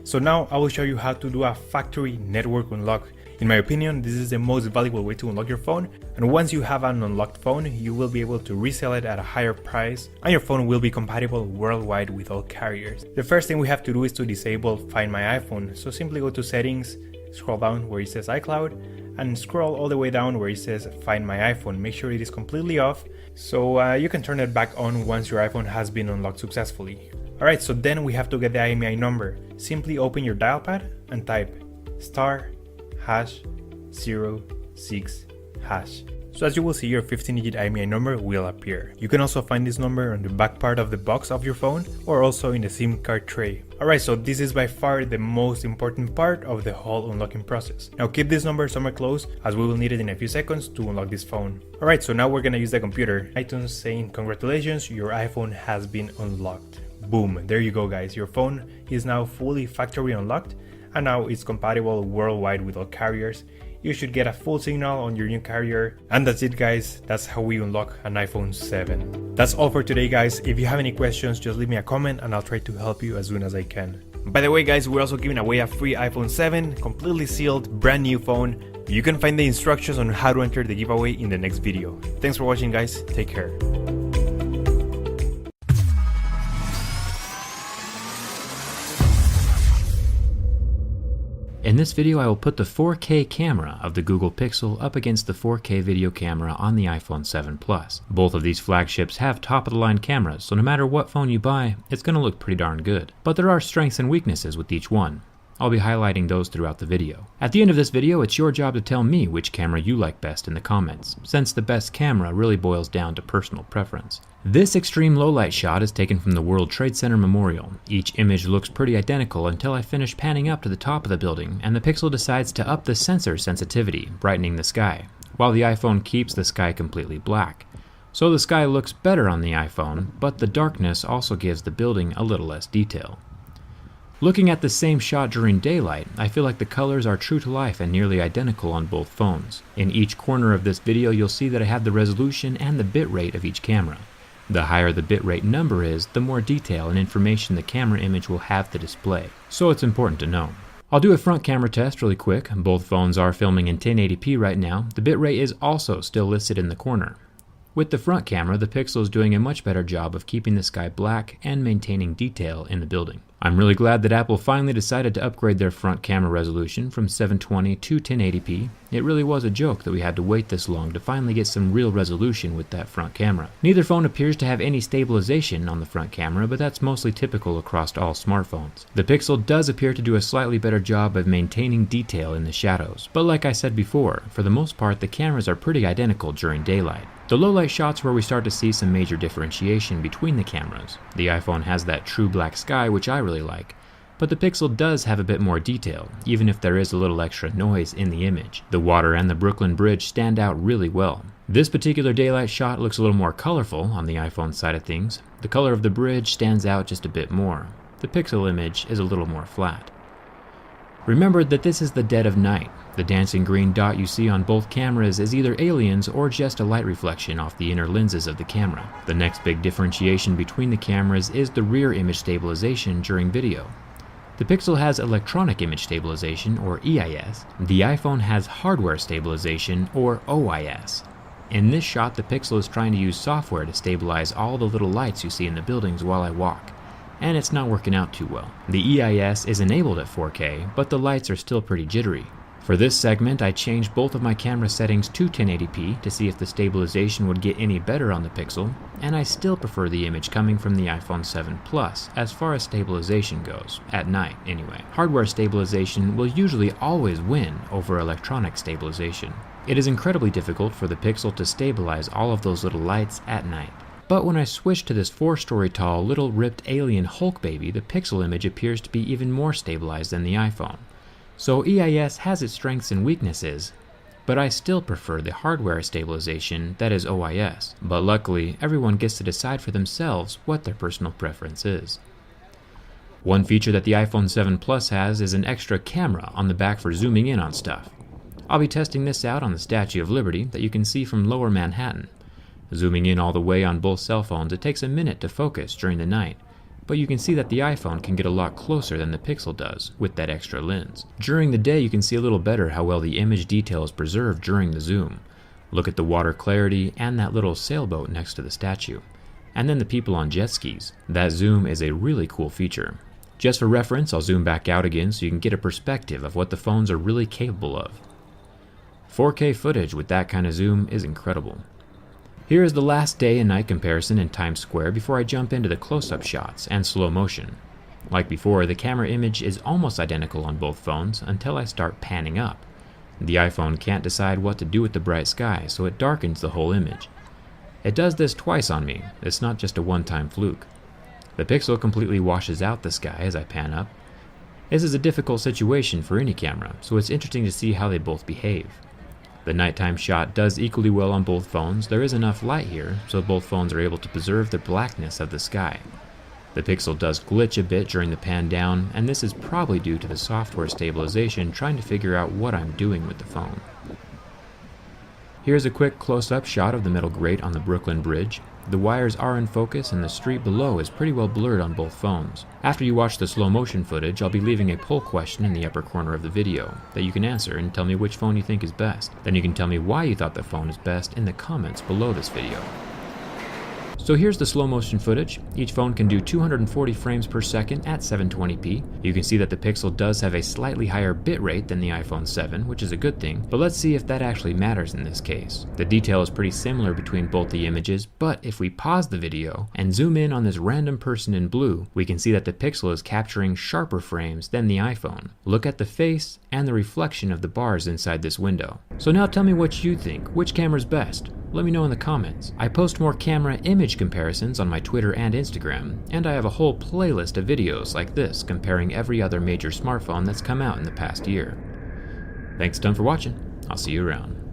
So now I will show you how to do a factory network unlock. In my opinion, this is the most valuable way to unlock your phone, and once you have an unlocked phone, you will be able to resell it at a higher price, and your phone will be compatible worldwide with all carriers. The first thing we have to do is to disable Find My iPhone, so simply go to Settings, scroll down where it says iCloud, and scroll all the way down where it says Find My iPhone. Make sure it is completely off, so you can turn it back on once your iPhone has been unlocked successfully. Alright, so then we have to get the IMEI number. Simply open your dial pad and type *#06#. So as you will see, your 15-digit IMEI number will appear. You can also find this number on the back part of the box of your phone or also in the SIM card tray. Alright, so this is by far the most important part of the whole unlocking process. Now keep this number somewhere close as we will need it in a few seconds to unlock this phone. Alright, so now we're gonna use the computer. iTunes saying congratulations, your iPhone has been unlocked. Boom, there you go guys, your phone is now fully factory unlocked and now it's compatible worldwide with all carriers. You should get a full signal on your new carrier. And that's it guys, that's how we unlock an iPhone 7. That's all for today guys. If you have any questions, just leave me a comment and I'll try to help you as soon as I can. By the way guys, we're also giving away a free iPhone 7, completely sealed, brand new phone. You can find the instructions on how to enter the giveaway in the next video. Thanks for watching guys, take care. In this video, I will put the 4K camera of the Google Pixel up against the 4K video camera on the iPhone 7 Plus. Both of these flagships have top-of-the-line cameras, so no matter what phone you buy, it's going to look pretty darn good. But there are strengths and weaknesses with each one. I'll be highlighting those throughout the video. At the end of this video, it's your job to tell me which camera you like best in the comments, since the best camera really boils down to personal preference. This extreme low-light shot is taken from the World Trade Center Memorial. Each image looks pretty identical until I finish panning up to the top of the building, and the Pixel decides to up the sensor sensitivity, brightening the sky, while the iPhone keeps the sky completely black. So the sky looks better on the iPhone, but the darkness also gives the building a little less detail. Looking at the same shot during daylight, I feel like the colors are true to life and nearly identical on both phones. In each corner of this video, you'll see that I have the resolution and the bitrate of each camera. The higher the bitrate number is, the more detail and information the camera image will have to display, so it's important to know. I'll do a front camera test really quick. Both phones are filming in 1080p right now. The bitrate is also still listed in the corner. With the front camera, the Pixel is doing a much better job of keeping the sky black and maintaining detail in the building. I'm really glad that Apple finally decided to upgrade their front camera resolution from 720 to 1080p. It really was a joke that we had to wait this long to finally get some real resolution with that front camera. Neither phone appears to have any stabilization on the front camera, but that's mostly typical across all smartphones. The Pixel does appear to do a slightly better job of maintaining detail in the shadows, but like I said before, for the most part the cameras are pretty identical during daylight. The low-light shots where we start to see some major differentiation between the cameras. The iPhone has that true black sky, which I really like, but the Pixel does have a bit more detail, even if there is a little extra noise in the image. The water and the Brooklyn Bridge stand out really well. This particular daylight shot looks a little more colorful on the iPhone side of things. The color of the bridge stands out just a bit more. The Pixel image is a little more flat. Remember that this is the dead of night. The dancing green dot you see on both cameras is either aliens or just a light reflection off the inner lenses of the camera. The next big differentiation between the cameras is the rear image stabilization during video. The Pixel has electronic image stabilization, or EIS. The iPhone has hardware stabilization, or OIS. In this shot, the Pixel is trying to use software to stabilize all the little lights you see in the buildings while I walk, and it's not working out too well. The EIS is enabled at 4K, but the lights are still pretty jittery. For this segment, I changed both of my camera settings to 1080p to see if the stabilization would get any better on the Pixel, and I still prefer the image coming from the iPhone 7 Plus as far as stabilization goes, at night anyway. Hardware stabilization will usually always win over electronic stabilization. It is incredibly difficult for the Pixel to stabilize all of those little lights at night. But when I switch to this 4-story tall little ripped alien Hulk baby, the Pixel image appears to be even more stabilized than the iPhone. So EIS has its strengths and weaknesses, but I still prefer the hardware stabilization, that is OIS. But luckily, everyone gets to decide for themselves what their personal preference is. One feature that the iPhone 7 Plus has is an extra camera on the back for zooming in on stuff. I'll be testing this out on the Statue of Liberty that you can see from Lower Manhattan. Zooming in all the way on both cell phones, it takes a minute to focus during the night, but you can see that the iPhone can get a lot closer than the Pixel does with that extra lens. During the day you can see a little better how well the image detail is preserved during the zoom. Look at the water clarity and that little sailboat next to the statue. And then the people on jet skis. That zoom is a really cool feature. Just for reference, I'll zoom back out again so you can get a perspective of what the phones are really capable of. 4K footage with that kind of zoom is incredible. Here is the last day and night comparison in Times Square before I jump into the close-up shots and slow motion. Like before, the camera image is almost identical on both phones until I start panning up. The iPhone can't decide what to do with the bright sky, so it darkens the whole image. It does this twice on me, it's not just a one-time fluke. The Pixel completely washes out the sky as I pan up. This is a difficult situation for any camera, so it's interesting to see how they both behave. The nighttime shot does equally well on both phones. There is enough light here, so both phones are able to preserve the blackness of the sky. The Pixel does glitch a bit during the pan down, and this is probably due to the software stabilization trying to figure out what I'm doing with the phone. Here's a quick close-up shot of the metal grate on the Brooklyn Bridge. The wires are in focus and the street below is pretty well blurred on both phones. After you watch the slow motion footage, I'll be leaving a poll question in the upper corner of the video that you can answer and tell me which phone you think is best. Then you can tell me why you thought the phone is best in the comments below this video. So here's the slow motion footage. Each phone can do 240 frames per second at 720p. You can see that the Pixel does have a slightly higher bitrate than the iPhone 7, which is a good thing, but let's see if that actually matters in this case. The detail is pretty similar between both the images, but if we pause the video and zoom in on this random person in blue, we can see that the Pixel is capturing sharper frames than the iPhone. Look at the face and the reflection of the bars inside this window. So now tell me what you think. Which camera's best? Let me know in the comments. I post more camera image comparisons on my Twitter and Instagram, and I have a whole playlist of videos like this comparing every other major smartphone that's come out in the past year. Thanks a ton for watching. I'll see you around.